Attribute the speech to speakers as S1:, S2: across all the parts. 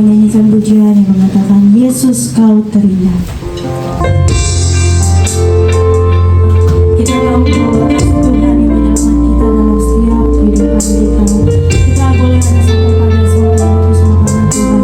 S1: menyanyikan pujian yang mengatakan Yesus kau terindah. Kita tahu bahwa Tuhan yang menyelamatkan kita dalam setiap kehidupan kita. Kita boleh hanya sampai pada semua yang bersama Tuhan.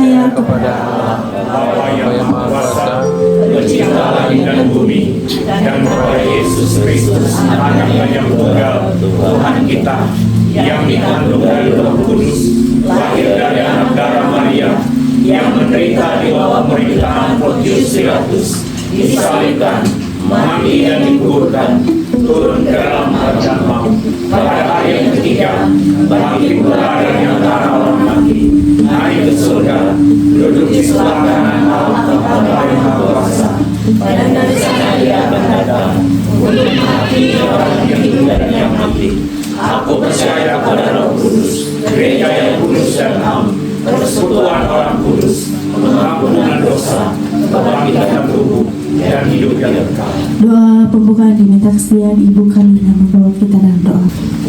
S1: percaya
S2: kepada Allah, Bapa yang Maha Kuasa, pencipta langit dan bumi, dan kepada Yesus Kristus, Anaknya yang tunggal, Tuhan kita, yang dikandung dari Roh Kudus, lahir dari anak darah Maria, yang menderita di bawah pemerintahan Pontius Pilatus, disalibkan, mati dan dikuburkan, turun ke dalam kerajaan maut, pada hari yang ketiga bangkit pula dari antara orang mati, naik ke surga, duduk di sebelah kanan Allah Bapa yang Maha Kuasa, dan dari sana Dia akan datang untuk mati orang yang hidup dan yang mati. Aku percaya pada Roh Kudus, gereja yang kudus dan am, persekutuan orang kudus, pengampunan dosa, kebangkitan tubuh, dan hidup yang kekal.
S1: Doa pembukaan diminta kesediaan Ibu kami yang membawa kita dalam doa.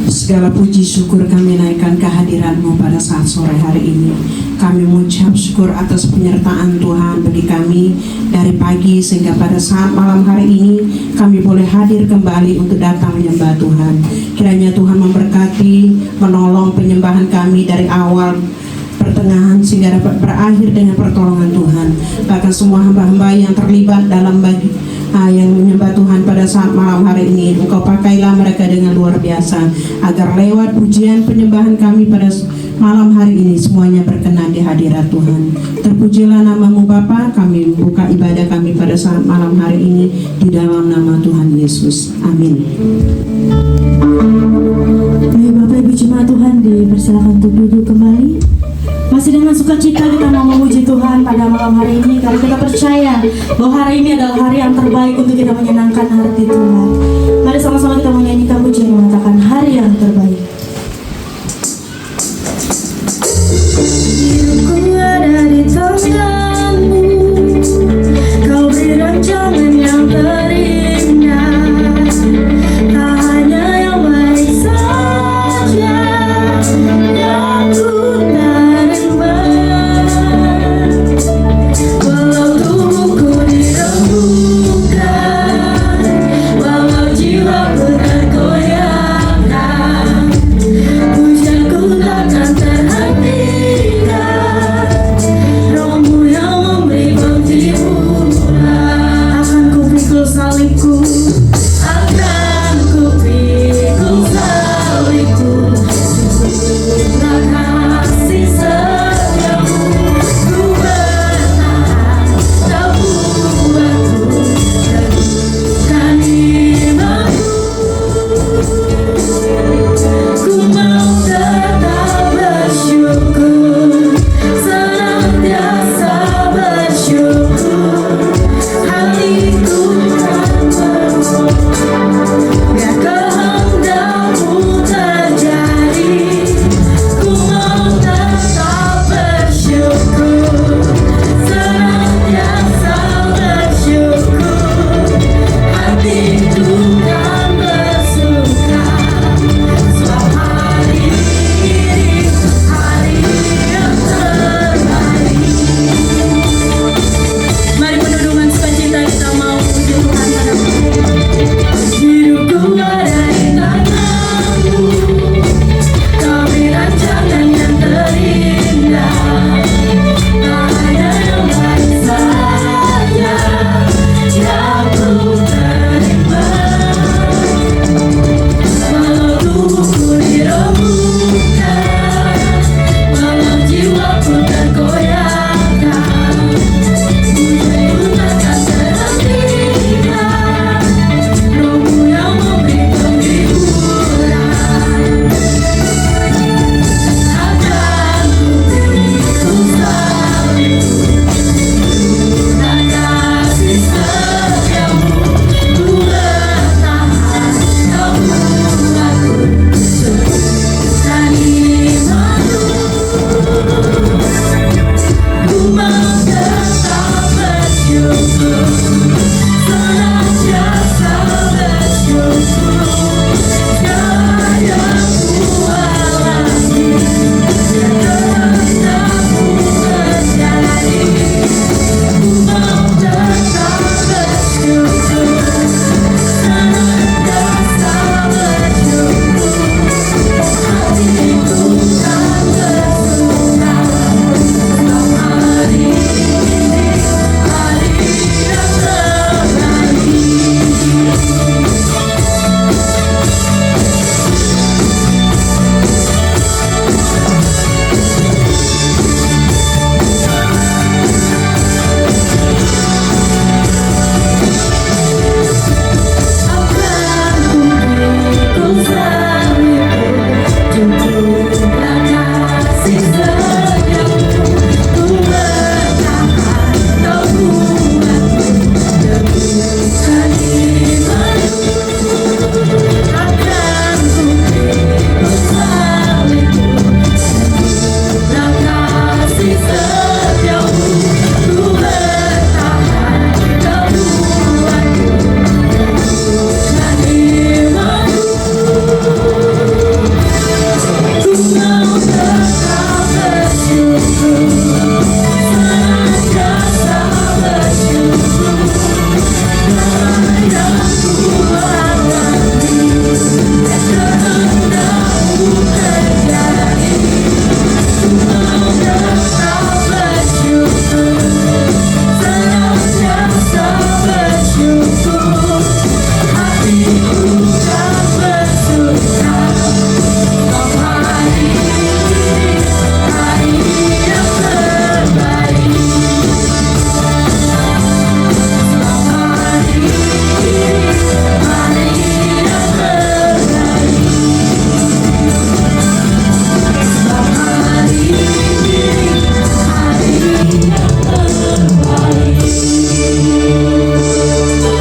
S3: Segala puji syukur kami naikkan kehadiran-Mu pada saat sore hari ini. Kami mengucap syukur atas penyertaan Tuhan bagi kami dari pagi sehingga pada saat malam hari ini kami boleh hadir kembali untuk datang menyembah Tuhan. Kiranya Tuhan memberkati, menolong penyembahan kami dari awal pertengahan sehingga dapat berakhir dengan pertolongan Tuhan. Bahkan semua hamba-hamba yang terlibat dalam yang menyembah Tuhan pada saat malam hari ini, Engkau pakailah mereka dengan luar biasa, agar lewat pujian penyembahan kami pada malam hari ini semuanya berkenan di hadirat Tuhan. Terpujilah nama-Mu Bapa. Kami membuka ibadah kami pada saat malam hari ini di dalam nama Tuhan Yesus. Amin.
S1: Baik Bapak Ibu jemaat Tuhan, dipersilakan untuk duduk kembali. Masih dengan sukacita kita mau memuji Tuhan pada malam hari ini, karena kita percaya bahwa hari ini adalah hari yang terbaik untuk kita menyenangkan hati Tuhan. Mari sama-sama kita menyanyikan pujian yang mengatakan hari yang terbaik. Hidupku ada di tangan-Mu, Kau beri rancangan yang terindah, tak hanya yang baik saja yang ku terima. Walau tubuhku dirembukan, walau jiwaku tergoyahkan,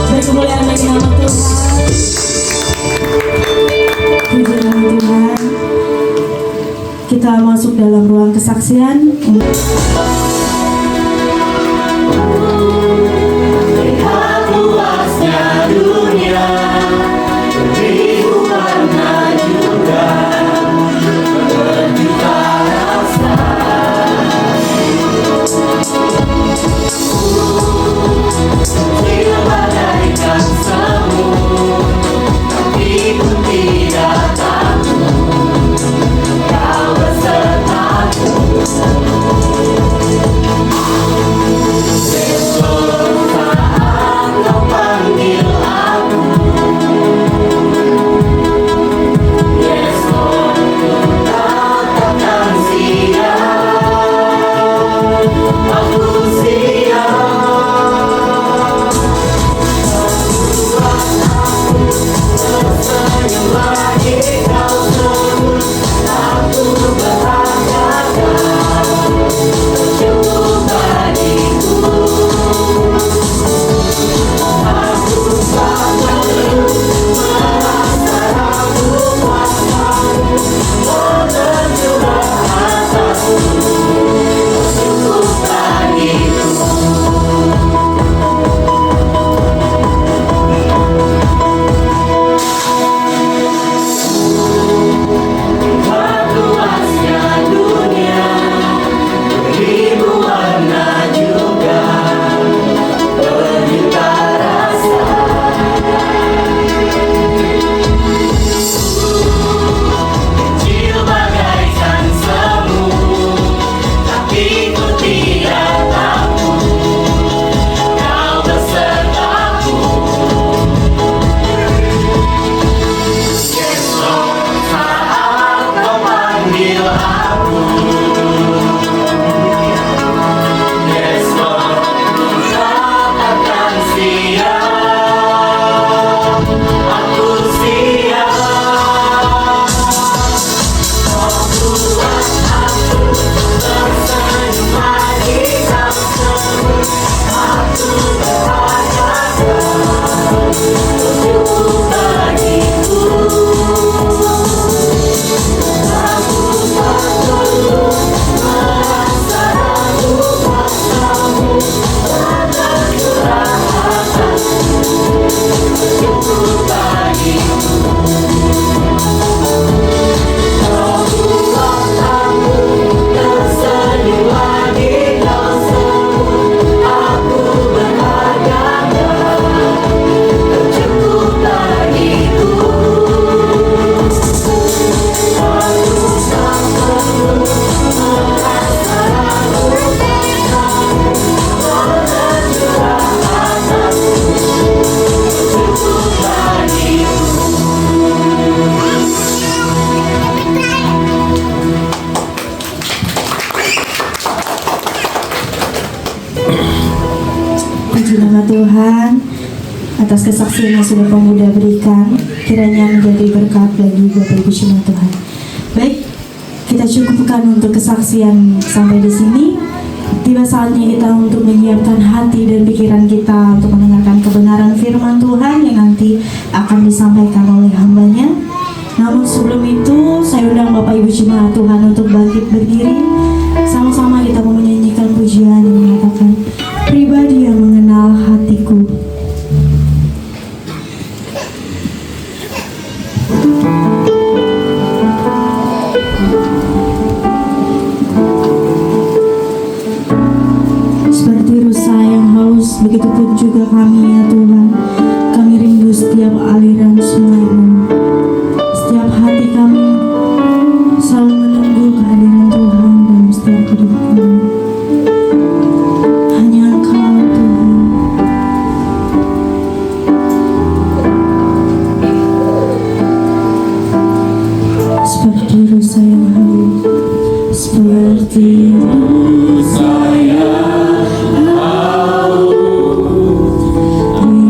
S1: Berkemuliaan bagi nama Tuhan. Puji nama Tuhan. Kita masuk dalam ruang kesaksian.
S4: Lihat luasnya dunia, beribu warna juga, berjuta rasa. Dia bagaikan semut, tapi ku tidak takut. Kau besertaku. Besok saat kau panggil aku, yes Lord, kau takkan siap. Aku siap. Buat aku tersenyum lagi kau sebut. Aku berhargakan, cukup bagiku. Aku tak perlu merasa ragu kuasamu, berjuang atasku, cukup bagiku. Lihat luasnya dunia, beribu warna juga, berjuta rasa. Kecil bagaikan semut, tapi ku tidak takut. Kau besertaku. Yes Lord, saat kau panggil aku, yes Lord, ku tak akan siap. Aku siap. Kau buat aku tersenyum lagi kau sebut. Aku berhargakan, cukup bagiku. Aku tak perlu merasa ragu kuasamu, berjuang atasku, cukup bagiku. Kau buat aku tersenyum lagi kau sebut. Aku berhargakan, cukup bagiku. Aku tak perlu merasa ragu kuasamu, berjuang atasku, cukup bagiku.
S1: Puji nama Tuhan atas kesaksian yang sudah pemuda berikan, kiranya menjadi berkat bagi Bapak Ibu jemaat Tuhan. Baik, kita cukupkan untuk kesaksian sampai di sini. Tiba saatnya kita untuk menyiapkan hati dan pikiran kita untuk mendengarkan kebenaran firman Tuhan yang nanti akan disampaikan oleh hambanya. Namun sebelum itu, saya undang Bapak Ibu jemaat Tuhan untuk bangkit berdiri. Sama-sama kita mau menyanyikan pujian yang mengatakan, pribadi yang mengenal hatiku. begitupun juga kami ya Tuhan. Kami rindu setiap aliran sungai-Mu. Setiap hati kami selalu menunggu kehadiran Tuhan dalam setiap hidup kami. Hanya Engkau Tuhan. Seperti rusa yang harum, seperti rusa yang harum di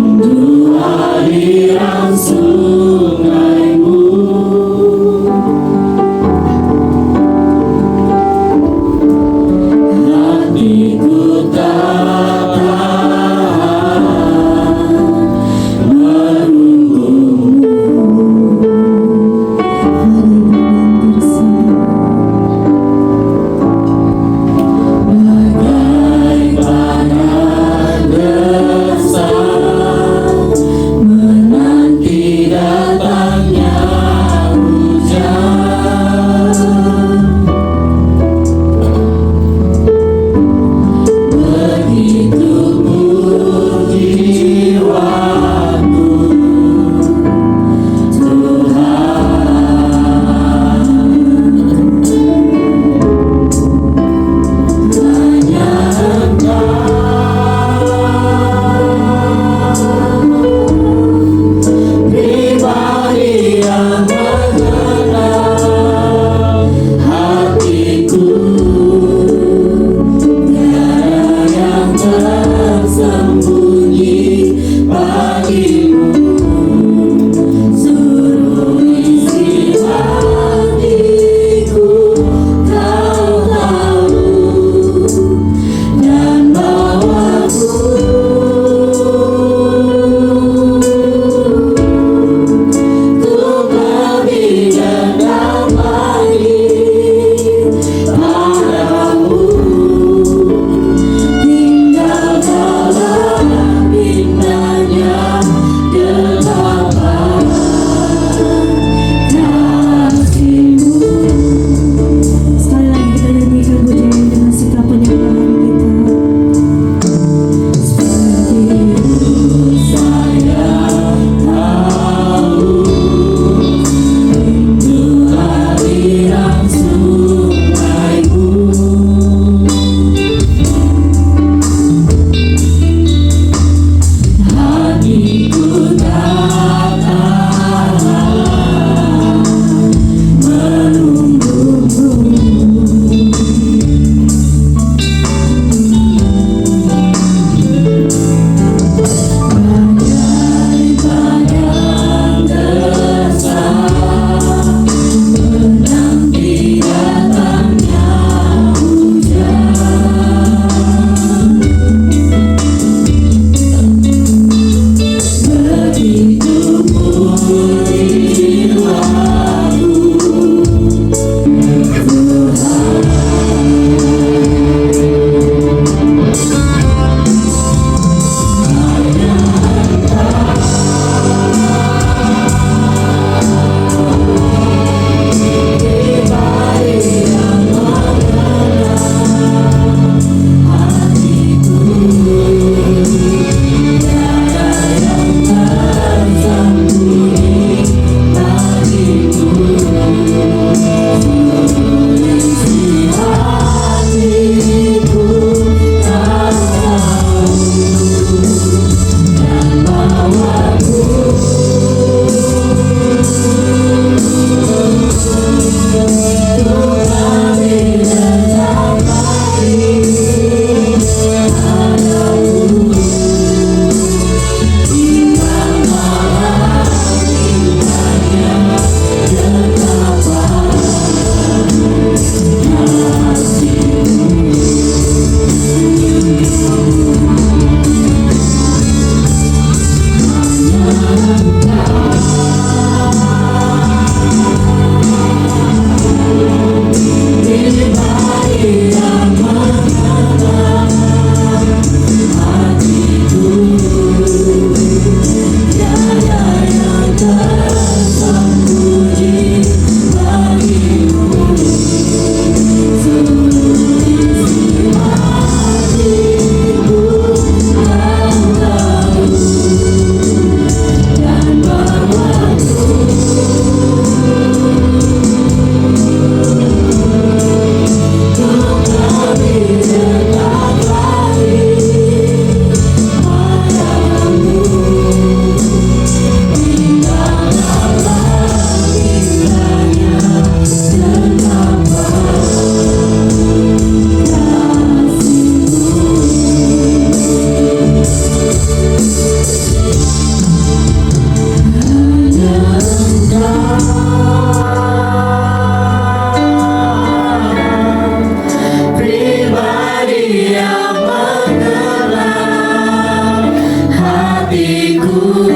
S4: yang mengelam hatiku,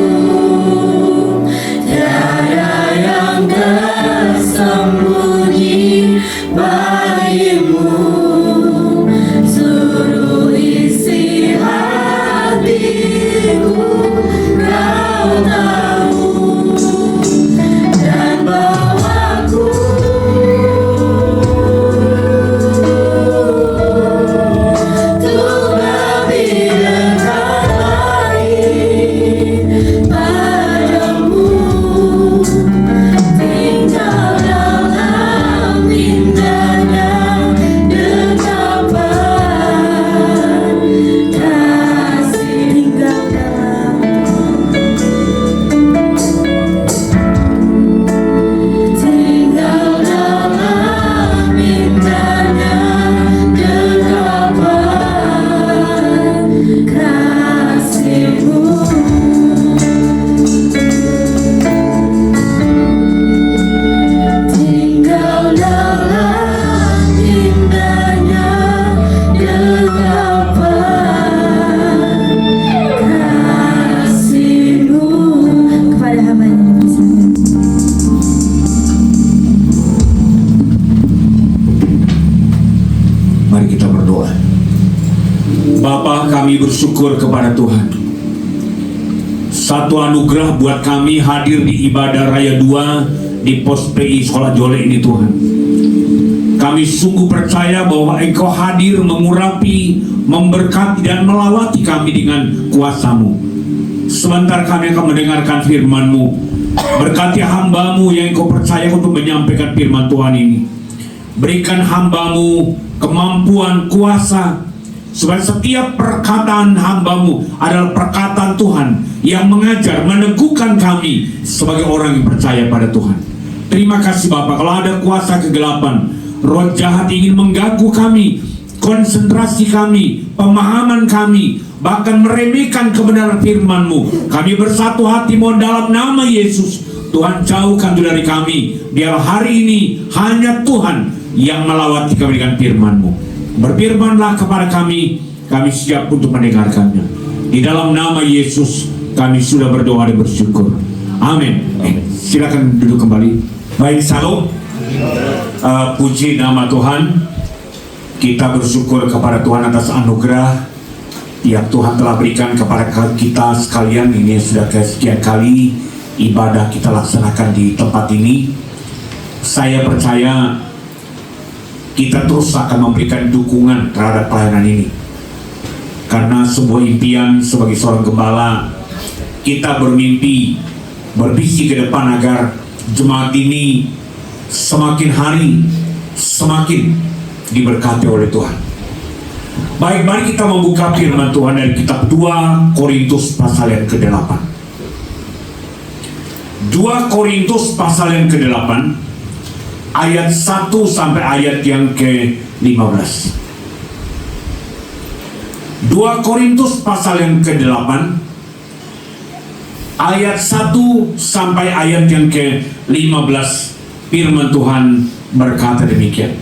S4: tiada yang tersembunyi bagimu. Suruh isi hatiku, kau tahu, dan bawaku untuk lebih dekat lagi padamu. Tinggal dalam indahnya dekapan kasih. Tinggal dalam indahnya dekapan kasih-Mu. Tinggal dalam indahnya dekapan kasih-Mu. Kepada hamba-Nya dipersilakan.
S2: Mari kita berdoa. Bapa, kami bersyukur kepada Tuhan. Satu anugerah buat kami hadir di ibadah Raya 2 di Pos PI Sekolah Jole ini, Tuhan. Kami sungguh percaya bahwa Engkau hadir mengurapi, memberkati dan melawati kami dengan kuasa-Mu. Sebentar kami akan mendengarkan firman-Mu. Berkati hamba-Mu yang Engkau percaya untuk menyampaikan firman Tuhan ini. Berikan hamba-Mu kemampuan, kuasa, supaya setiap perkataan hamba-Mu adalah perkataan Tuhan yang mengajar, meneguhkan kami sebagai orang yang percaya pada Tuhan. Terima kasih Bapak. Kalau ada kuasa kegelapan, roh jahat ingin mengganggu kami, konsentrasi kami, pemahaman kami, bahkan meremehkan kebenaran firman-Mu, kami bersatu hati mohon dalam nama Yesus, Tuhan jauhkan itu dari kami. Biar hari ini hanya Tuhan yang melawati kami dengan firman-Mu. Berfirmanlah kepada kami siap untuk mendengarkannya. Di dalam nama Yesus kami sudah berdoa dan bersyukur. Amin. Silakan duduk kembali. Baik, salam. Puji nama Tuhan. Kita bersyukur kepada Tuhan atas anugerah yang Tuhan telah berikan kepada kita sekalian. Ini sudah kesekian kali ibadah kita laksanakan di tempat ini. Saya percaya kita terus akan memberikan dukungan terhadap pelayanan ini, karena sebuah impian sebagai seorang gembala, kita bermimpi, berbisi ke depan agar jemaat ini semakin hari semakin diberkati oleh Tuhan. Baik, mari kita membuka firman Tuhan dari kitab 2 Korintus pasal yang ke-8. 2 Korintus pasal yang ke-8 ayat 1 sampai ayat yang ke-15. 2 Korintus pasal yang ke-8 ayat 1 sampai ayat yang ke-15. Firman Tuhan berkata demikian.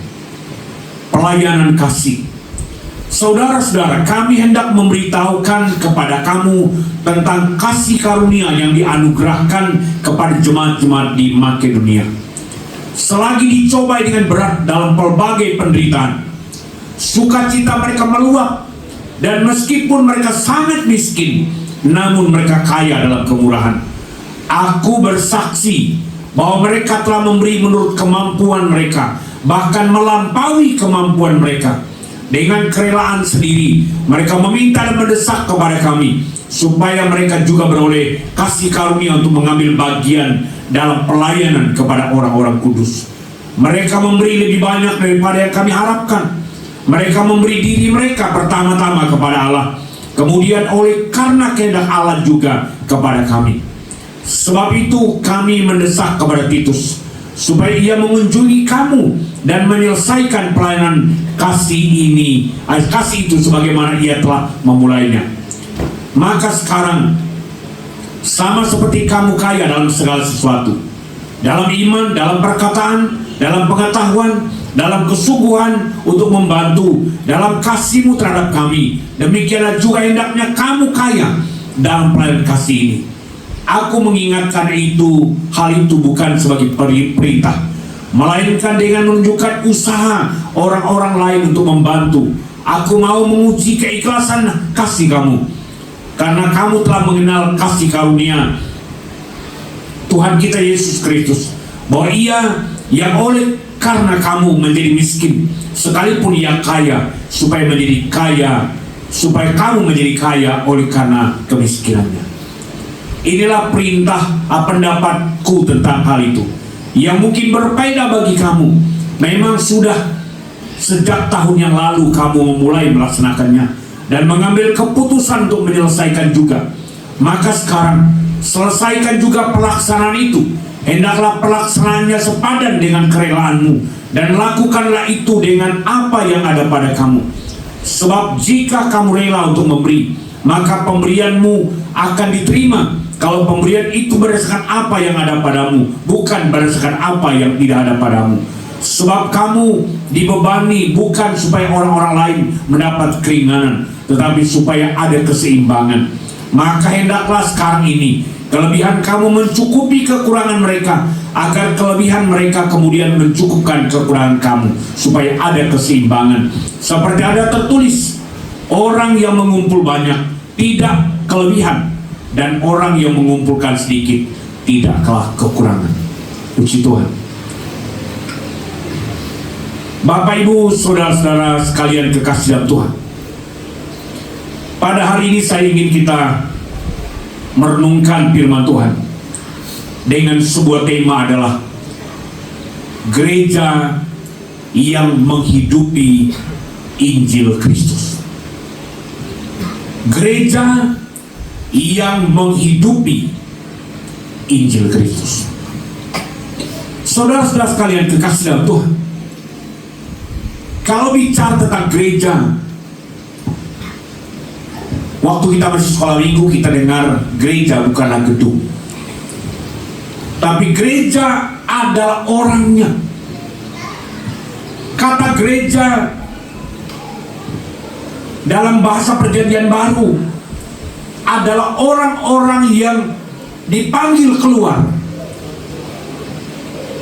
S2: Pelayanan kasih. Saudara-saudara, kami hendak memberitahukan kepada kamu tentang kasih karunia yang dianugerahkan kepada jemaat-jemaat di Makedonia. Selagi dicobai dengan berat dalam pelbagai penderitaan, sukacita mereka meluap, dan meskipun mereka sangat miskin, namun mereka kaya dalam kemurahan. Aku bersaksi bahwa mereka telah memberi menurut kemampuan mereka, bahkan melampaui kemampuan mereka. Dengan kerelaan sendiri, mereka meminta dan mendesak kepada kami, supaya mereka juga beroleh kasih karunia untuk mengambil bagian dalam pelayanan kepada orang-orang kudus. Mereka memberi lebih banyak daripada yang kami harapkan. Mereka memberi diri mereka pertama-tama kepada Allah, kemudian oleh karena kehendak Allah juga kepada kami. Sebab itu kami mendesak kepada Titus, supaya ia mengunjungi kamu dan menyelesaikan pelayanan kasih itu sebagaimana ia telah memulainya. Maka sekarang, sama seperti kamu kaya dalam segala sesuatu, dalam iman, dalam perkataan, dalam pengetahuan, dalam kesungguhan untuk membantu dalam kasih-Mu terhadap kami. Demikianlah juga hendaknya kamu kaya dalam pelayanan kasih ini. Aku mengingatkan hal itu bukan sebagai perintah, melainkan dengan menunjukkan usaha orang-orang lain untuk membantu. Aku mau menguji keikhlasan kasih kamu, karena kamu telah mengenal kasih karunia Tuhan kita Yesus Kristus, bahwa Ia yang karena kamu menjadi miskin, sekalipun Ia kaya, supaya kamu menjadi kaya oleh karena kemiskinannya. Inilah perintah pendapatku tentang hal itu, yang mungkin berbeda bagi kamu. Memang sudah sejak tahun yang lalu kamu memulai melaksanakannya dan mengambil keputusan untuk menyelesaikan juga. Maka sekarang selesaikan juga pelaksanaan itu. Hendaklah pelaksanaannya sepadan dengan kerelaanmu, dan lakukanlah itu dengan apa yang ada pada kamu. Sebab jika kamu rela untuk memberi, maka pemberianmu akan diterima. Kalau pemberian itu berdasarkan apa yang ada padamu, bukan berdasarkan apa yang tidak ada padamu. Sebab kamu dibebani bukan supaya orang-orang lain mendapat keringanan, tetapi supaya ada keseimbangan. Maka hendaklah sekarang ini kelebihan kamu mencukupi kekurangan mereka, agar kelebihan mereka kemudian mencukupkan kekurangan kamu, supaya ada keseimbangan. Seperti ada tertulis, orang yang mengumpul banyak tidak kelebihan, dan orang yang mengumpulkan sedikit tidaklah kekurangan. Puji Tuhan. Bapak, Ibu, saudara-saudara sekalian kekasih dalam Tuhan, pada hari ini saya ingin kita merenungkan firman Tuhan dengan sebuah tema adalah gereja yang menghidupi Injil Kristus. Gereja yang menghidupi Injil Kristus. Saudara-saudara sekalian kekasih dalam Tuhan, kalau bicara tentang gereja, waktu kita masih sekolah minggu kita dengar gereja bukanlah gedung, tapi gereja adalah orangnya. Kata gereja dalam bahasa Perjanjian Baru adalah orang-orang yang dipanggil keluar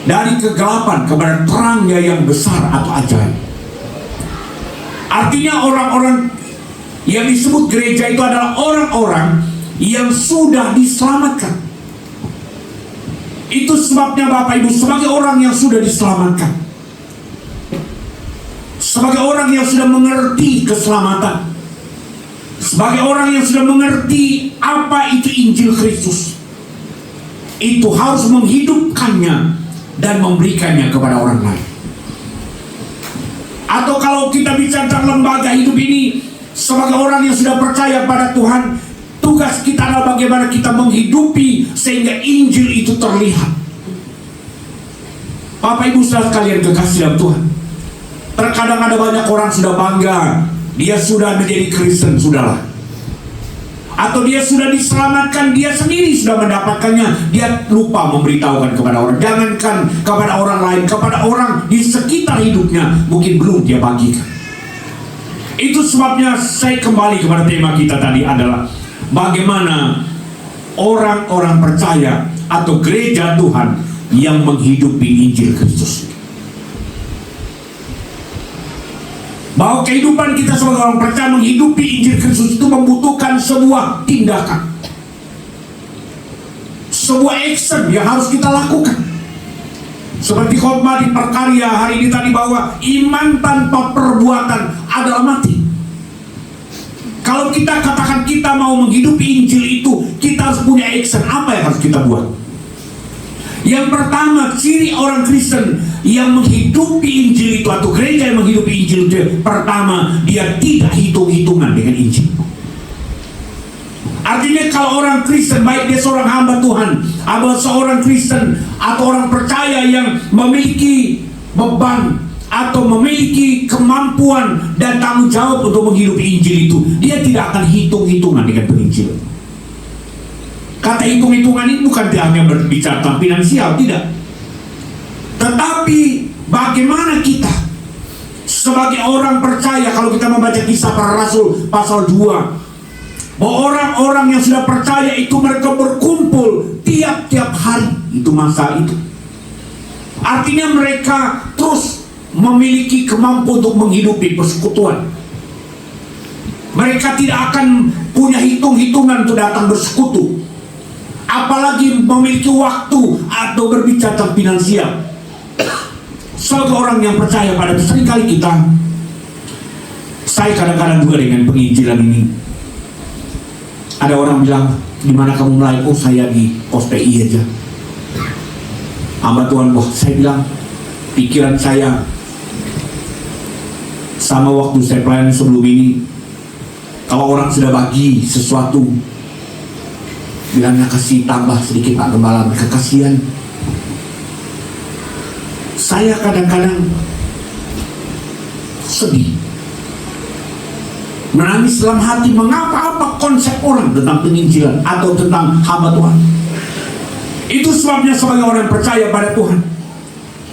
S2: dari kegelapan kepada terangnya yang besar atau ajaib. Artinya orang-orang yang disebut gereja itu adalah orang-orang yang sudah diselamatkan. Itu sebabnya Bapak Ibu, sebagai orang yang sudah diselamatkan, sebagai orang yang sudah mengerti keselamatan, sebagai orang yang sudah mengerti apa itu Injil Kristus, itu harus menghidupkannya dan memberikannya kepada orang lain. Atau kalau kita bicara tentang lembaga hidup ini, sebagai orang yang sudah percaya pada Tuhan, tugas kita adalah bagaimana kita menghidupi sehingga Injil itu terlihat. Bapak Ibu saudara sekalian kekasih dalam Tuhan, terkadang ada banyak orang sudah bangga, dia sudah menjadi Kristen, sudahlah. Atau dia sudah diselamatkan, dia sendiri sudah mendapatkannya, dia lupa memberitahukan kepada orang. Jangankan kepada orang lain, kepada orang di sekitar hidupnya mungkin belum dia bagikan. Itu sebabnya saya kembali kepada tema kita tadi adalah bagaimana orang-orang percaya atau gereja Tuhan yang menghidupi Injil Kristus. Bahwa kehidupan kita sebagai orang percaya menghidupi Injil Kristus itu membutuhkan sebuah tindakan, sebuah action yang harus kita lakukan. Seperti khotbah di Perkarya hari ini tadi, bahwa iman tanpa perbuatan adalah mati. Kalau kita katakan kita mau menghidupi Injil itu, kita harus punya action. Apa yang harus kita buat? Yang pertama, ciri orang Kristen yang menghidupi Injil itu, atau gereja yang menghidupi Injil itu, pertama, dia tidak hitung-hitungan dengan Injil. Artinya kalau orang Kristen, baik dia seorang hamba Tuhan atau seorang Kristen atau orang percaya yang memiliki beban atau memiliki kemampuan dan tanggung jawab untuk menghidupi Injil itu, dia tidak akan hitung-hitungan dengan penginjilan. Kata hitung-hitungan ini bukan hanya berbicara tentang finansial, tidak. Tetapi bagaimana kita sebagai orang percaya, kalau kita membaca Kisah Para Rasul pasal 2, bahwa orang-orang yang sudah percaya itu mereka berkumpul tiap-tiap hari. Itu masa itu. Artinya mereka terus memiliki kemampuan untuk menghidupi persekutuan. Mereka tidak akan punya hitung-hitungan untuk datang bersekutu, apalagi memiliki waktu atau berbicara tentang finansial. Sebagai orang yang percaya pada seringkali saya kadang-kadang juga dengan penginjilan ini, ada orang bilang, di mana kamu mulai? Oh, saya di pos PI aja. Hamba Tuhan, saya bilang, pikiran saya sama waktu saya pelayanan sebelum ini, kalau orang sudah bagi sesuatu, bilangnya kasih tambah sedikit Pak Gembala, mereka kasihan. Saya kadang-kadang sedih, menangis dalam hati, mengapa apa konsep orang tentang penginjilan atau tentang hamba Tuhan. Itu sebabnya sebagai orang percaya pada Tuhan,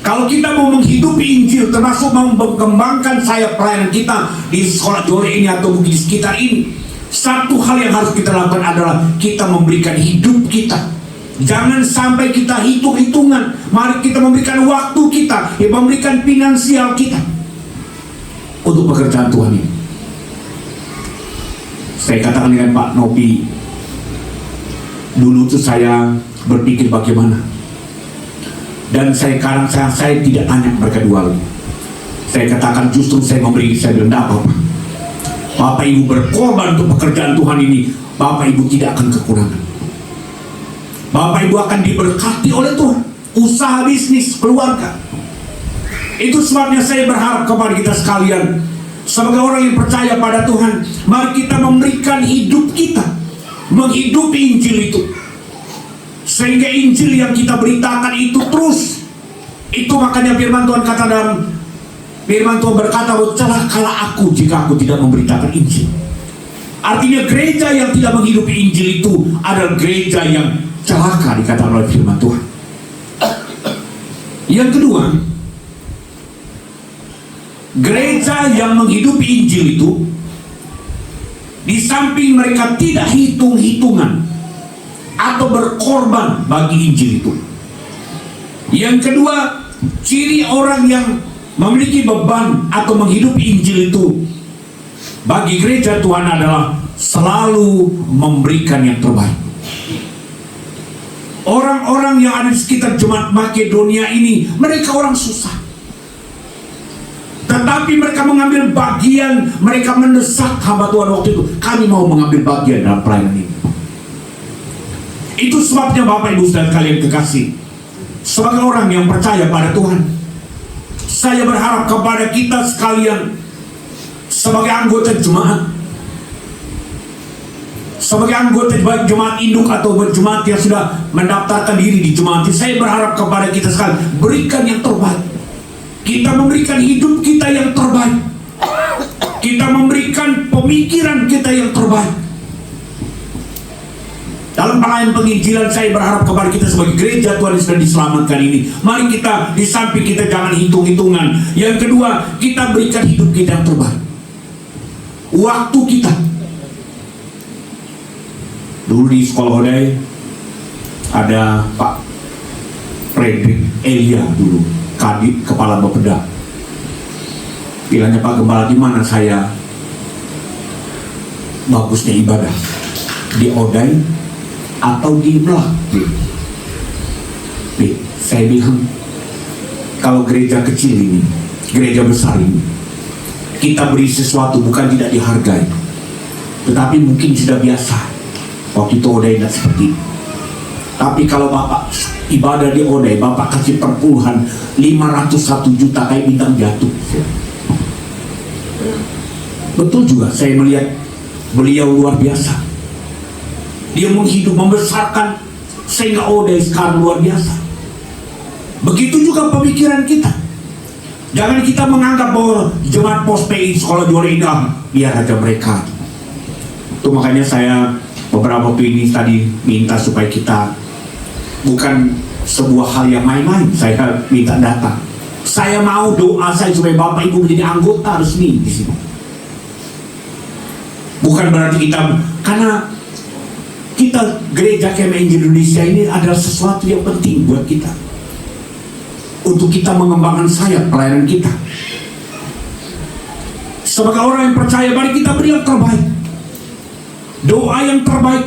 S2: kalau kita mau menghidupi Injil, termasuk mau mengembangkan sayap pelayanan kita di sekolah Jore ini atau di sekitar ini, satu hal yang harus kita lakukan adalah kita memberikan hidup kita. Jangan sampai kita hitung-hitungan. Mari kita memberikan waktu kita, memberikan finansial kita untuk pekerjaan Tuhan ini. Saya katakan dengan Pak Nopi, dulu tuh saya berpikir bagaimana, dan saya tidak tanya mereka dua lagi. Saya katakan justru saya memberi, saya bilang, apa Bapak Ibu berkorban untuk pekerjaan Tuhan ini, Bapak Ibu tidak akan kekurangan. Bapak Ibu akan diberkati oleh Tuhan, usaha, bisnis, keluarga. Itu sebabnya saya berharap kepada kita sekalian, sebagai orang yang percaya pada Tuhan, mari kita memberikan hidup kita, menghidupi Injil itu, sehingga Injil yang kita beritakan itu terus. Itu makanya firman Tuhan kata dalam firman Tuhan berkata, celakalah aku jika aku tidak memberitakan Injil. Artinya gereja yang tidak menghidupi Injil itu adalah gereja yang celaka, dikatakan oleh firman Tuhan. Yang kedua, gereja yang menghidupi Injil itu, di samping mereka tidak hitung-hitungan atau berkorban bagi Injil itu. Yang kedua, ciri orang yang memiliki beban atau menghidupi Injil itu bagi gereja Tuhan adalah selalu memberikan yang terbaik. Orang-orang yang ada di sekitar Jemaat Makedonia ini, mereka orang susah, tetapi mereka mengambil bagian. Mereka mendesak hamba Tuhan waktu itu, kami mau mengambil bagian dalam pelayanan ini. Itu sebabnya Bapak Ibu dan kalian kekasih, sebagai orang yang percaya pada Tuhan, saya berharap kepada kita sekalian sebagai anggota jemaat, sebagai anggota baik jemaat induk atau jemaat yang sudah mendaftarkan diri di jemaat, saya berharap kepada kita sekalian, berikan yang terbaik. Kita memberikan hidup kita yang terbaik, kita memberikan pemikiran kita yang terbaik. Dalam pelayanan penginjilan, saya berharap kepada kita sebagai gereja Tuhan yang sudah diselamatkan ini, mari kita, di samping kita jangan hitung-hitungan. Yang kedua, kita berikan hidup kita yang terbaik, waktu kita. Dulu di sekolah Hodai ada Pak Fredrik Elia, dulu Kadip Kepala Bapeda. Bilangnya, Pak Gembala, di mana saya bagusnya ibadah, di Odai atau di Melak? Saya bilang, kalau gereja kecil ini, gereja besar ini, kita beri sesuatu bukan tidak dihargai, tetapi mungkin sudah biasa. Waktu itu Odai tidak seperti itu. Tapi kalau Bapak ibadah di Odai, Bapak kasih perpuluhan 501 juta kayak bintang jatuh. Betul juga, saya melihat beliau luar biasa. Dia menghidup, membesarkan, sehingga Odai sekarang luar biasa. Begitu juga pemikiran kita. Jangan kita menganggap bahwa jemaat pos PI sekolah Jore ini, biar aja mereka. Itu makanya saya beberapa waktu ini tadi minta supaya kita bukan sebuah hal yang main-main. Saya minta data Saya mau doa saya supaya Bapak Ibu menjadi anggota resmi di sini. Bukan berarti kita, karena kita gereja KMI Indonesia ini adalah sesuatu yang penting buat kita, untuk kita mengembangkan sayap pelayanan kita. Sebagai orang yang percaya, mari kita beri yang terbaik, doa yang terbaik.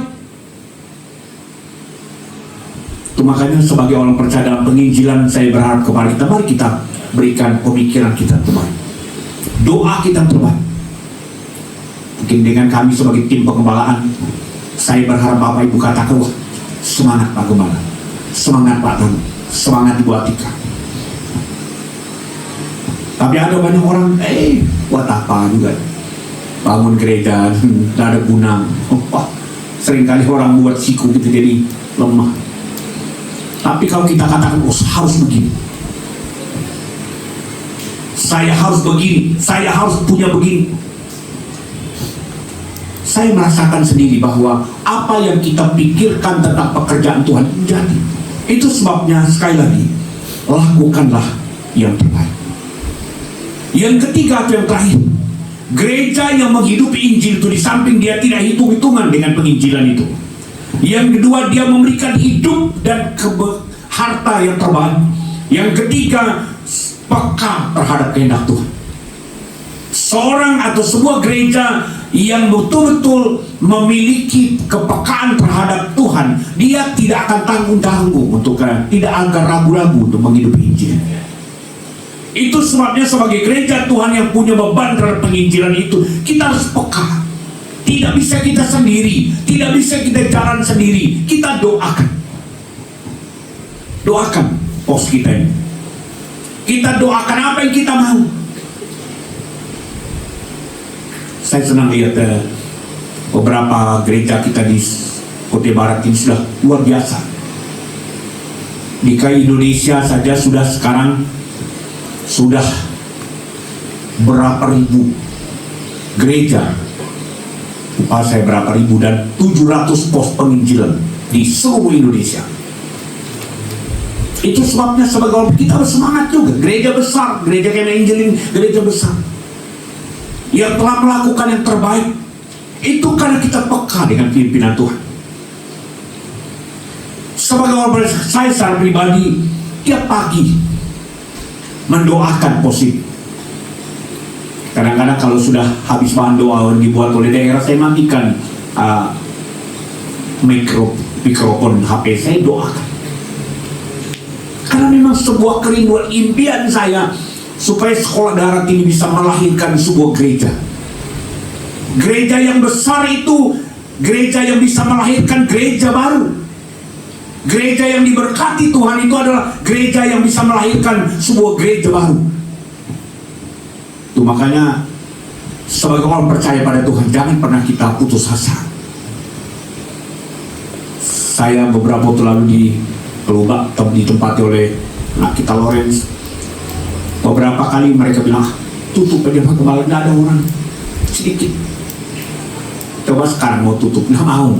S2: Itu makanya sebagai orang percaya dalam penginjilan, saya berharap kepada kita, mari kita berikan pemikiran kita terbaik, doa kita terbaik. Mungkin dengan kami sebagai tim pengembalaan, saya berharap Bapak Ibu katakan, wah, semangat Pak Gembala, semangat Pak Tanu, semangat Ibu Atika. Tapi ada banyak orang, buat apa juga bangun gereja, tidak ada guna. Seringkali orang buat siku kita jadi lemah. Tapi kalau kita katakan, oh, harus begini, saya harus begini, saya harus punya begini. Saya merasakan sendiri bahwa apa yang kita pikirkan tentang pekerjaan Tuhan jadi. Itu sebabnya sekali lagi, lakukanlah yang terbaik. Yang ketiga atau yang terakhir, gereja yang menghidupi Injil itu, di samping dia tidak hitung-hitungan dengan penginjilan itu, yang kedua dia memberikan hidup dan harta yang terbaik. Yang ketiga, peka terhadap kehendak Tuhan. Seorang atau sebuah gereja yang betul-betul memiliki kepekaan terhadap Tuhan, dia tidak akan tanggung-tanggung untuk, tidak akan ragu-ragu untuk menghidupi Injil. Itu sebabnya sebagai gereja Tuhan yang punya beban terhadap penginjilan itu, kita harus peka. Tidak bisa kita sendiri, tidak bisa kita jalan sendiri. Kita doakan pos kita ini. Kita doakan apa yang kita mau. Saya senang lihat beberapa gereja kita di Kota Barat ini sudah luar biasa. Di Indonesia saja sekarang sudah berapa ribu gereja, lupa saya berapa ribu, dan 700 pos penginjilan di seluruh Indonesia. Itu sebabnya sebagai orang kita harus semangat juga. Gereja besar, gereja KMI Injil, gereja besar yang telah melakukan yang terbaik, itu karena kita peka dengan pimpinan Tuhan. Sebagai orang saya secara pribadi, tiap pagi mendoakan positif. Kadang-kadang kalau sudah habis bahan doa dibuat oleh daerah, saya matikan mikrofon HP, saya doakan. Karena memang sebuah kerinduan, impian saya supaya sekolah darat ini bisa melahirkan sebuah gereja. Gereja yang besar itu, gereja yang bisa melahirkan gereja baru. Gereja yang diberkati Tuhan itu adalah gereja yang bisa melahirkan sebuah gereja baru. Itu makanya sebagai orang percaya pada Tuhan, jangan pernah kita putus asa. Saya beberapa waktu lalu di Pelubak ditempati oleh anak kita Lawrence. Beberapa kali mereka bilang, tutup aja Pak Gembala, tidak ada orang, sedikit. Coba sekarang mau tutup, nggak mau.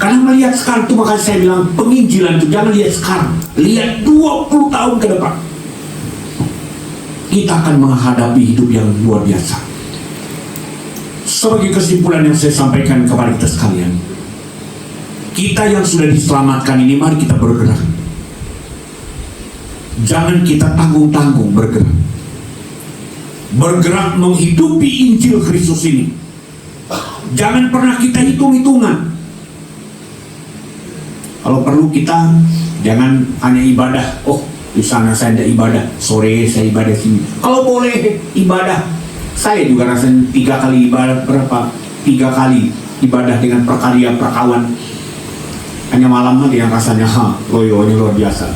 S2: Karena melihat sekarang itu, makanya saya bilang penginjilan itu jangan lihat sekarang, lihat 20 tahun ke depan. Kita akan menghadapi hidup yang luar biasa. Sebagai kesimpulan yang saya sampaikan kepada kita sekalian, kita yang sudah diselamatkan ini, mari kita bergerak. Jangan kita tanggung-tanggung bergerak. Bergerak menghidupi Injil Kristus ini. Jangan pernah kita hitung-hitungan. Kalau perlu kita jangan hanya ibadah. Oh, di sana saya ada ibadah, sore saya ibadah sini. Kalau boleh ibadah, saya juga rasanya 3 kali ibadah, 3 kali ibadah dengan perkawan. Hanya malam aja yang rasanya loyonya luar biasa.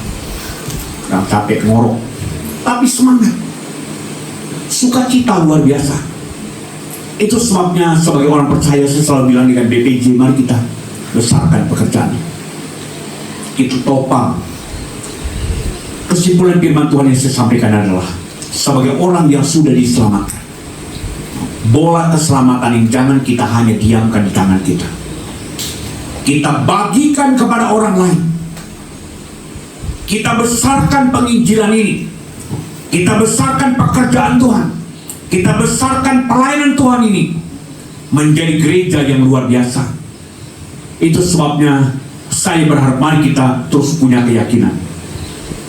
S2: Gak capek ngorok, tapi semangat, sukacita luar biasa. Itu sebabnya sebagai orang percaya saya selalu bilang dengan BPJ, mari kita besarkan pekerjaan, kita topang. Kesimpulan firman Tuhan yang saya sampaikan adalah, sebagai orang yang sudah diselamatkan, bola keselamatan ini jangan kita hanya diamkan di tangan kita. Kita bagikan kepada orang lain. kita besarkan penginjilan ini, kita besarkan pekerjaan Tuhan, kita besarkan pelayanan Tuhan ini menjadi gereja yang luar biasa. Itu sebabnya saya berharap mari kita terus punya keyakinan,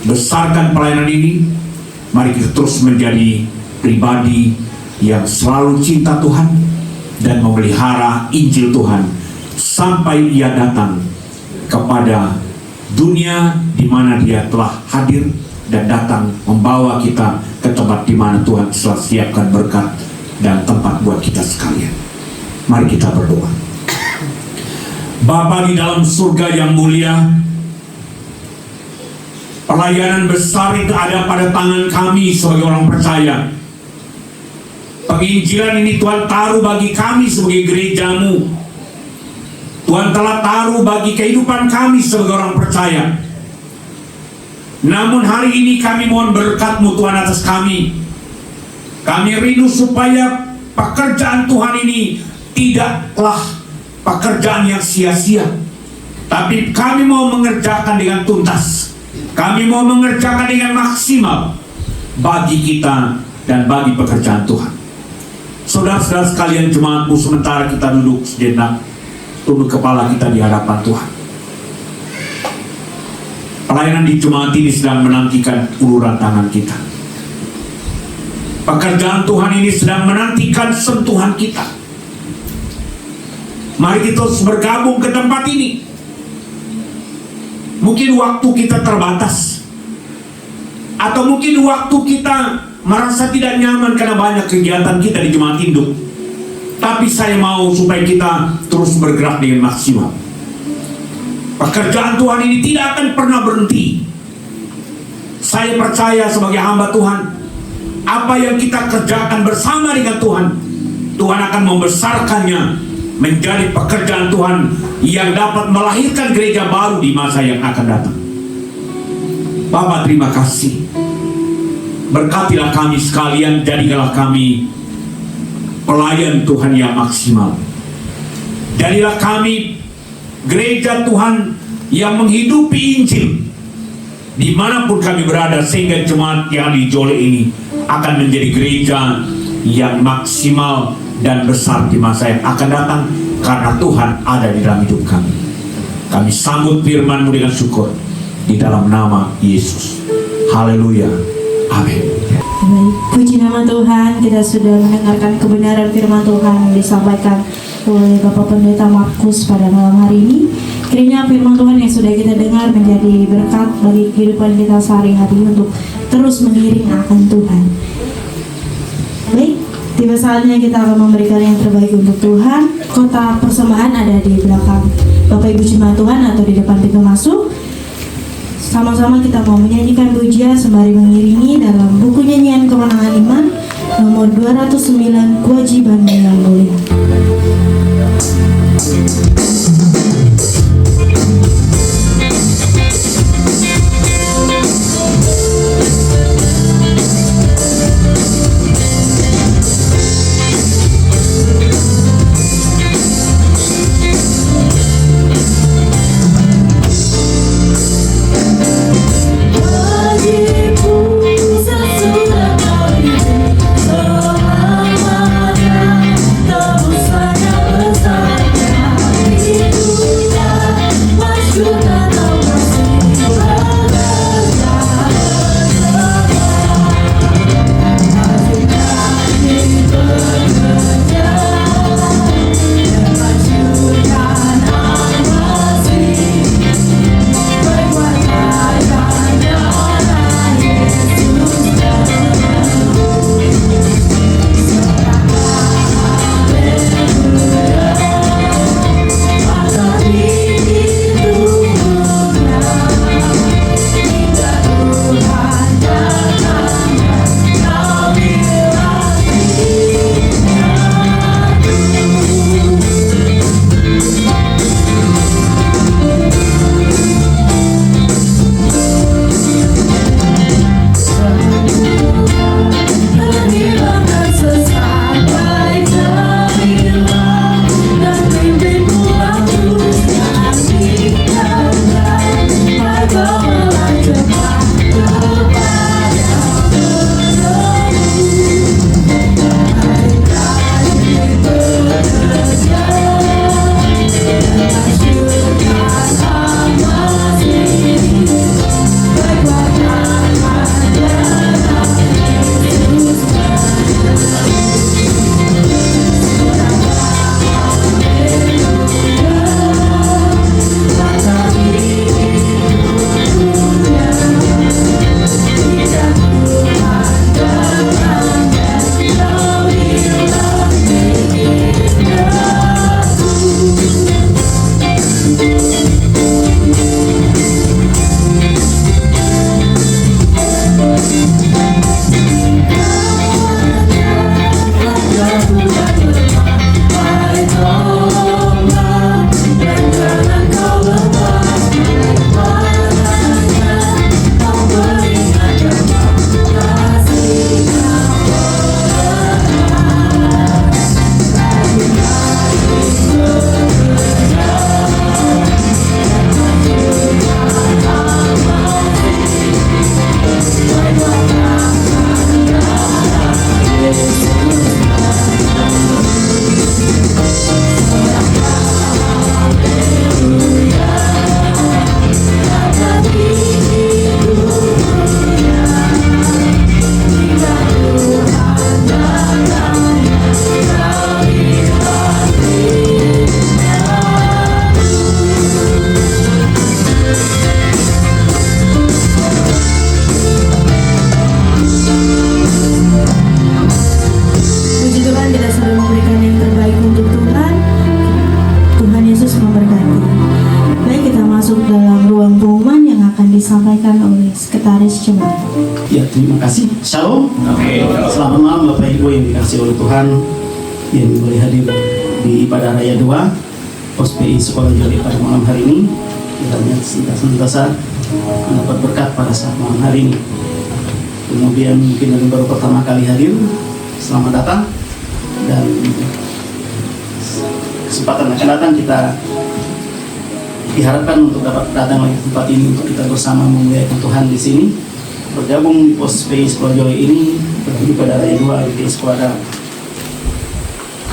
S2: besarkan pelayanan ini. Mari kita terus menjadi pribadi yang selalu cinta Tuhan dan memelihara Injil Tuhan sampai Ia datang kepada dunia di mana Dia telah hadir dan datang membawa kita ke tempat di mana Tuhan telah siapkan berkat dan tempat buat kita sekalian. Mari kita berdoa. Bapa di dalam surga yang mulia, pelayanan besar itu ada pada tangan kami sebagai orang percaya. Penginjilan ini Tuhan taruh bagi kami sebagai gereja-Mu. Tuhan telah taruh bagi kehidupan kami sebagai orang percaya. Namun hari ini kami mohon berkat-Mu Tuhan atas kami. Kami rindu supaya pekerjaan Tuhan ini tidaklah pekerjaan yang sia-sia, tapi kami mau mengerjakan dengan tuntas. Kami mau mengerjakan dengan maksimal bagi kita dan bagi pekerjaan Tuhan. Saudara-saudara sekalian, jemaat-Mu, sementara kita duduk sejenak, tunduk kepala kita di hadapan Tuhan. Pelayanan di jemaat ini sedang menantikan uluran tangan kita. Pekerjaan Tuhan ini sedang menantikan sentuhan kita. Mari kita terus bergabung ke tempat ini. Mungkin waktu kita terbatas, atau mungkin waktu kita merasa tidak nyaman karena banyak kegiatan kita di jemaat induk. Tapi saya mau supaya kita terus bergerak dengan maksimal. Pekerjaan Tuhan ini tidak akan pernah berhenti. Saya percaya sebagai hamba Tuhan, apa yang kita kerjakan bersama dengan Tuhan, Tuhan akan membesarkannya menjadi pekerjaan Tuhan yang dapat melahirkan gereja baru di masa yang akan datang. Bapa, terima kasih. Berkatilah kami sekalian, jadikanlah kami pelayan Tuhan yang maksimal. Jadilah kami gereja Tuhan yang menghidupi Injil dimanapun kami berada, sehingga jemaat yang di Jole ini akan menjadi gereja yang maksimal dan besar di masa yang akan datang, karena Tuhan ada di dalam hidup kami. Kami sambut firman-Mu dengan syukur di dalam nama Yesus. Haleluya. Amin.
S1: Baik, puji nama Tuhan. Kita sudah mendengarkan kebenaran firman Tuhan yang disampaikan oleh Bapak Pendeta Markus pada malam hari ini. Kiranya firman Tuhan yang sudah kita dengar menjadi berkat bagi kehidupan kita sehari-hari untuk terus mengiring akan Tuhan. Baik, tiba saatnya kita akan memberikan yang terbaik untuk Tuhan. Kotak persembahan ada di belakang Bapak Ibu jemaat Tuhan atau di depan pintu masuk. Sama-sama kita mau menyanyikan pujian sembari mengiringi dalam buku nyanyian Kemenangan Iman nomor 209, Kewajiban yang Mulia.
S4: Sesudah kau hidup selamanya.
S1: kita sudah memberikan yang terbaik untuk Tuhan. Tuhan Yesus memberkati. Baik, kita masuk dalam ruang pengumuman yang akan disampaikan oleh Sekretaris Jemaat.
S5: Ya, terima kasih. Shalom. Selamat malam Bapak Ibu yang dikasihi oleh Tuhan, yang boleh hadir di ibadah raya 2 Pos PI Sekolah Joli pada malam hari ini. Kiranya senantiasa mendapat berkat pada saat malam hari ini. Kemudian mungkin yang baru pertama kali hadir, selamat datang. Dan kesempatan akan datang kita diharapkan untuk dapat datang lagi ke tempat ini untuk kita bersama memuliakan Tuhan di sini. Bergabung di Pos PI Sekolah Joli ini berarti pada raya 2 di Sekolah Dalam.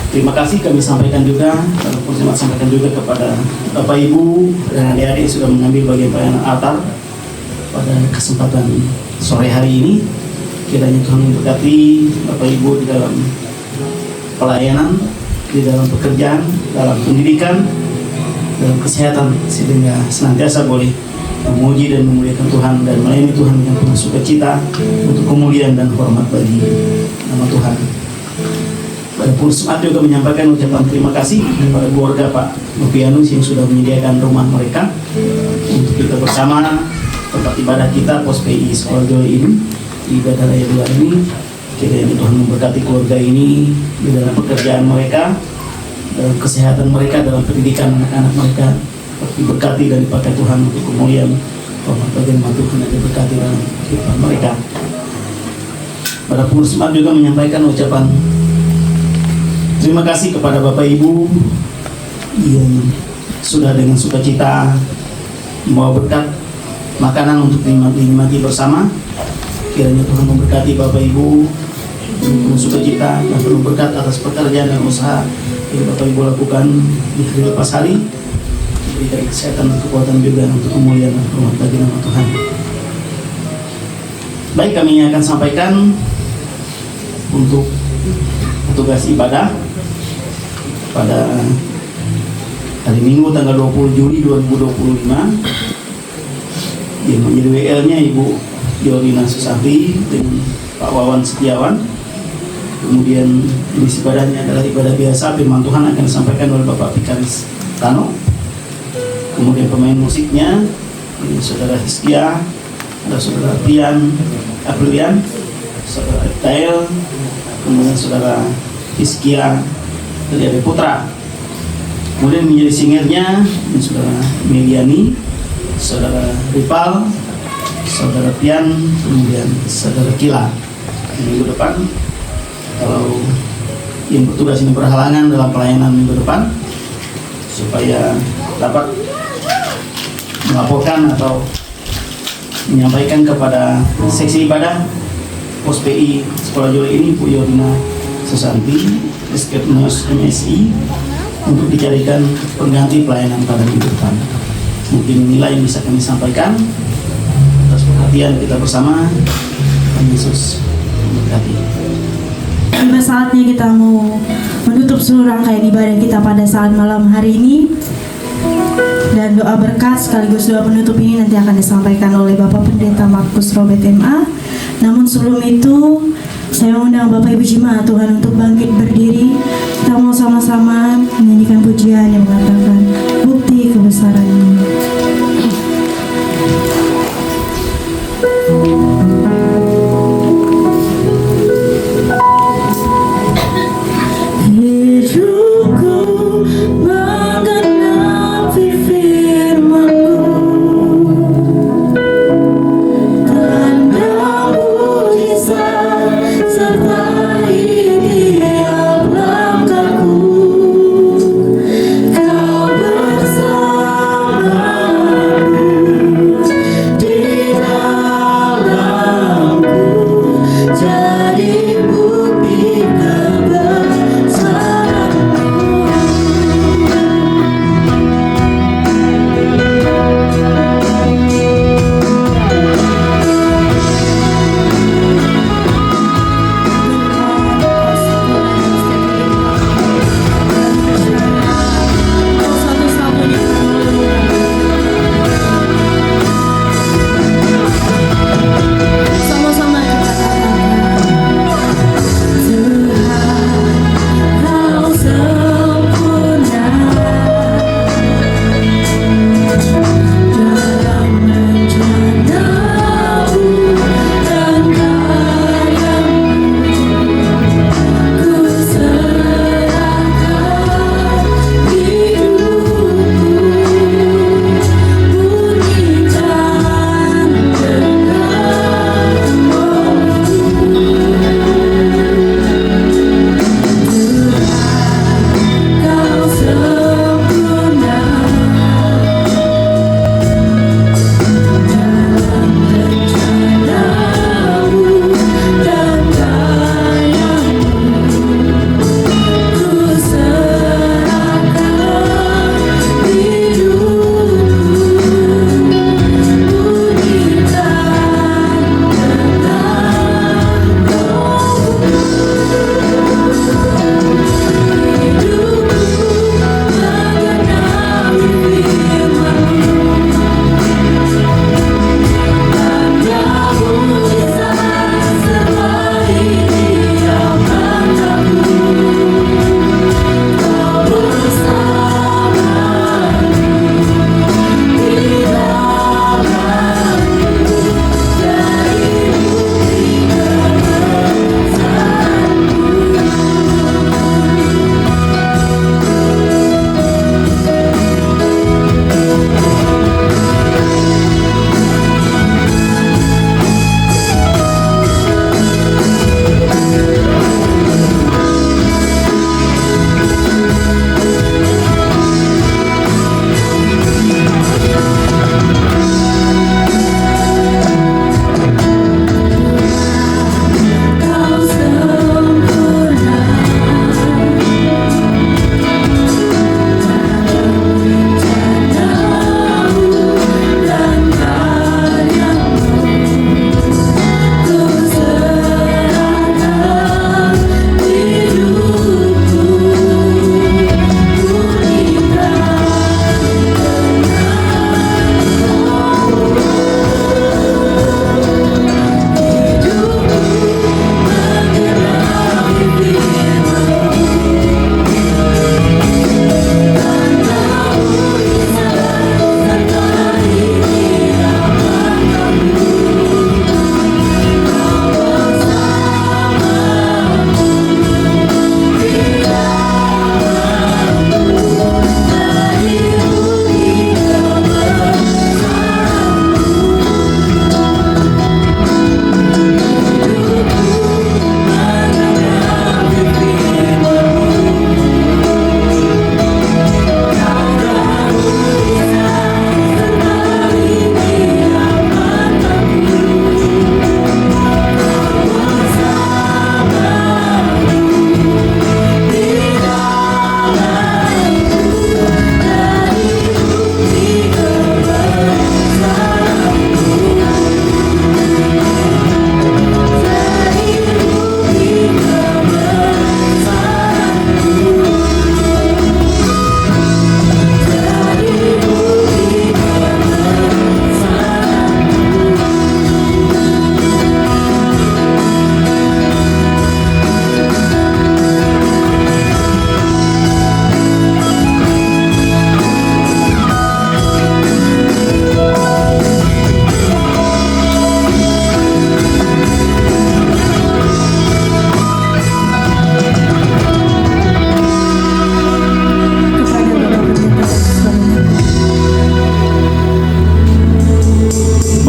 S5: Terima kasih kami sampaikan juga, walaupun saya sampaikan juga kepada Bapak Ibu dan adik-adik sudah mengambil bagian pelayanan altar pada kesempatan sore hari ini. Kiranya Tuhan memberkati Bapak Ibu di dalam pelayanan, di dalam pekerjaan, dalam pendidikan, dalam kesehatan, sehingga senantiasa boleh memuji dan memuliakan Tuhan dan melayani Tuhan dengan penuh sukacita untuk kemuliaan dan hormat bagi nama Tuhan. Pada Pursmat juga menyampaikan ucapan terima kasih kepada keluarga Pak Novianus yang sudah menyediakan rumah mereka untuk kita bersama tempat ibadah kita Pos PI Sekolah Joli ini di ibadah raya 2 ini. Kiranya Tuhan memberkati keluarga ini di dalam pekerjaan mereka, dalam kesehatan mereka, dalam pendidikan anak-anak mereka. Diberkati dan dipakai Tuhan untuk kemuliaan hormat bagi nama Tuhan yang diberkati dalam kehidupan mereka. Pada Pursmat juga menyampaikan ucapan terima kasih kepada Bapak Ibu yang sudah dengan sukacita membawa berkat makanan untuk dinikmati bersama. Kiranya Tuhan memberkati Bapak Ibu dengan sukacita dan penuh berkat atas pekerjaan dan usaha yang Bapak Ibu lakukan di hari lepas hari. Berikan kesehatan dan kekuatan juga untuk kemuliaan dan hormat bagi nama Tuhan. Baik, kami akan sampaikan untuk petugas ibadah pada hari Minggu tanggal 20 Juli 2025 yang menjadi WL-nya Ibu Yolina Susanti dengan Pak Wawan Setiawan. Kemudian misi ibadahnya adalah ibadah biasa, firman Tuhan akan disampaikan oleh Bapak Vikaris Tano. Kemudian pemain musiknya ini Saudara Hiskia, ada Saudara Aprilian, Saudara Eptael, kemudian Saudara Hiskia dari Ade Putra. Kemudian menjadi singernya ini Saudara Meliani, Saudara Ripal, Saudara Pian, kemudian Saudara Kila. Minggu depan kalau yang bertugas ini berhalangan dalam pelayanan minggu depan, supaya dapat melaporkan atau menyampaikan kepada seksi ibadah Pos PI Sekolah Joli ini Bu Yolina Susanti Eskepnios MSI untuk dicarikan pengganti pelayanan pada minggu depan. Mungkin nilai yang bisa kami sampaikan atas perhatian kita bersama. Tuhan Yesus memberkati.
S1: Tiba saatnya kita mau menutup seluruh rangkaian ibadah kita pada saat malam hari ini. Dan doa berkat sekaligus doa penutup ini nanti akan disampaikan oleh Bapak Pendeta Markus Robert MA. Namun sebelum itu saya mengundang Bapak Ibu Jemaat Tuhan untuk bangkit berdiri. Kita mau sama-sama menyanyikan pujian yang mengatakan bukti kebesaran-Mu. Hidupku menggenapi firman-Mu, tanda mujizat sertai tiap langkah.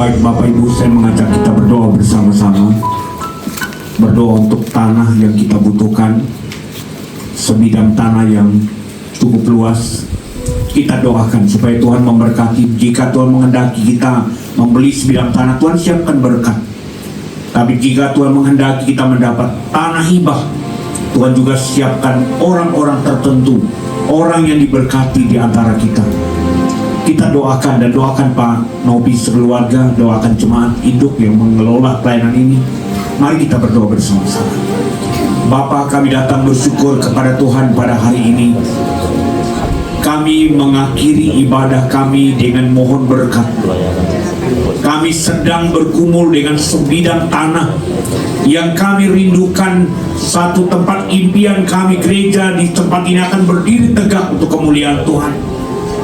S2: baik Bapak Ibu, saya mengajak kita berdoa bersama-sama. Berdoa untuk tanah yang kita butuhkan, sebidang tanah yang cukup luas. Kita doakan supaya Tuhan memberkati. Jika Tuhan menghendaki kita membeli sebidang tanah, Tuhan siapkan berkat. Tapi jika Tuhan menghendaki kita mendapat tanah hibah, Tuhan juga siapkan orang-orang tertentu, orang yang diberkati di antara kita. Kita doakan dan doakan Pak Nobi sekeluarga, doakan jemaat induk yang mengelola pelayanan ini. Mari kita berdoa bersama-sama. Bapa, kami datang bersyukur kepada Tuhan pada hari ini. Kami mengakhiri ibadah kami dengan mohon berkat. Kami sedang bergumul dengan sebidang tanah yang kami rindukan. Satu tempat impian kami, gereja di tempat ini akan berdiri tegak untuk kemuliaan Tuhan.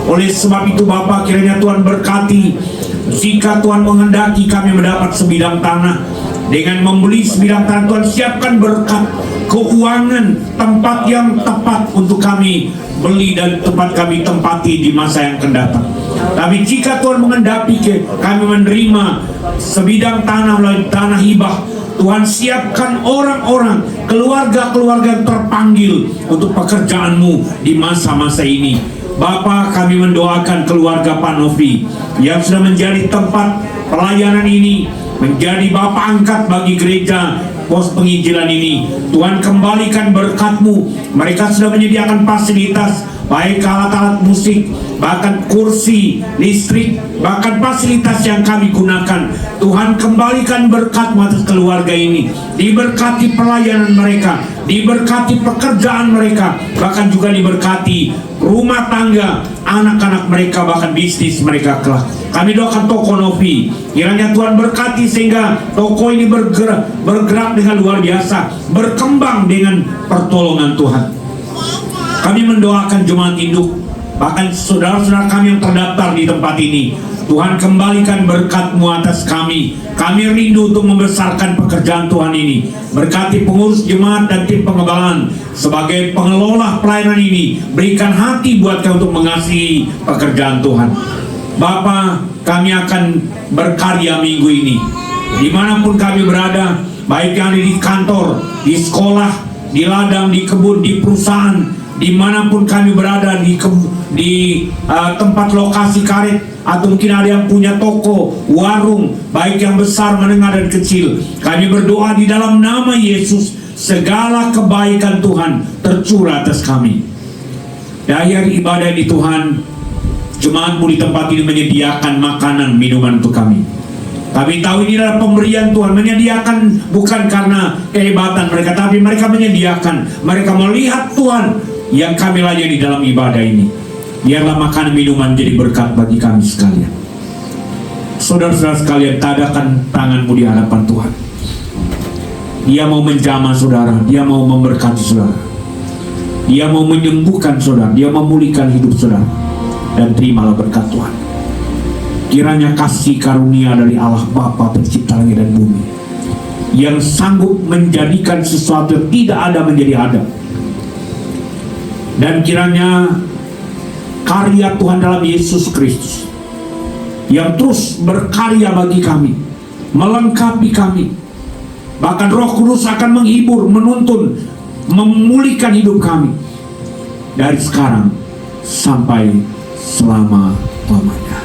S2: Oleh sebab itu Bapa, kiranya Tuhan berkati. Jika Tuhan menghendaki kami mendapat sebidang tanah, dengan membeli sebidang tanah, Tuhan siapkan berkat, keuangan, tempat yang tepat untuk kami beli dan tempat kami tempati di masa yang akan datang. Tapi jika Tuhan menghendaki kami menerima sebidang tanah melalui tanah hibah, Tuhan siapkan orang-orang, keluarga-keluarga yang terpanggil untuk pekerjaan-Mu di masa-masa ini. Bapa, kami mendoakan keluarga Pak Novi yang sudah menjadi tempat pelayanan ini, menjadi Bapa angkat bagi gereja pos penginjilan ini. Tuhan, kembalikan berkat-Mu. Mereka sudah menyediakan fasilitas, baik alat-alat musik, bahkan kursi, listrik, bahkan fasilitas yang kami gunakan. Tuhan, kembalikan berkat-Mu atas keluarga ini. Diberkati pelayanan mereka, diberkati pekerjaan mereka, bahkan juga diberkati rumah tangga, anak-anak mereka, bahkan bisnis mereka kelak. Kami doakan toko Novi, kiranya Tuhan berkati sehingga toko ini bergerak dengan luar biasa, berkembang dengan pertolongan Tuhan. Kami mendoakan jemaat induk, bahkan saudara-saudara kami yang terdaftar di tempat ini. Tuhan, kembalikan berkat-Mu atas kami. Kami rindu untuk membesarkan pekerjaan Tuhan ini. Berkati pengurus jemaat dan tim pengembalaan sebagai pengelola pelayanan ini. Berikan hati buat kami untuk mengasihi pekerjaan Tuhan. Bapa, kami akan berkarya minggu ini. Dimanapun kami berada, baik yang ada di kantor, di sekolah, di ladang, di kebun, di perusahaan, dimanapun kami berada, di tempat lokasi karet, atau mungkin ada yang punya toko, warung, baik yang besar, menengah, dan kecil. Kami berdoa di dalam nama Yesus, segala kebaikan Tuhan tercurah atas kami. Di akhir ibadah di Tuhan, jemaat-Mu di tempat ini menyediakan makanan, minuman untuk kami. Kami tahu ini adalah pemberian Tuhan, menyediakan bukan karena kehebatan mereka, tapi mereka menyediakan. Mereka melihat Tuhan yang kami layani dalam ibadah ini. Biarlah makanan minuman jadi berkat bagi kami sekalian. Saudara-saudara sekalian, tadakan tangan-Mu di hadapan Tuhan. Dia mau menjamah saudara, Dia mau memberkati saudara, Dia mau menyembuhkan saudara, Dia memulihkan hidup saudara. Dan terimalah berkat Tuhan. Kiranya kasih karunia dari Allah Bapa pencipta langit dan bumi, yang sanggup menjadikan sesuatu yang tidak ada menjadi ada, dan kiranya karya Tuhan dalam Yesus Kristus yang terus berkarya bagi kami, melengkapi kami, bahkan Roh Kudus akan menghibur, menuntun, memulihkan hidup kami dari sekarang sampai selama-lamanya.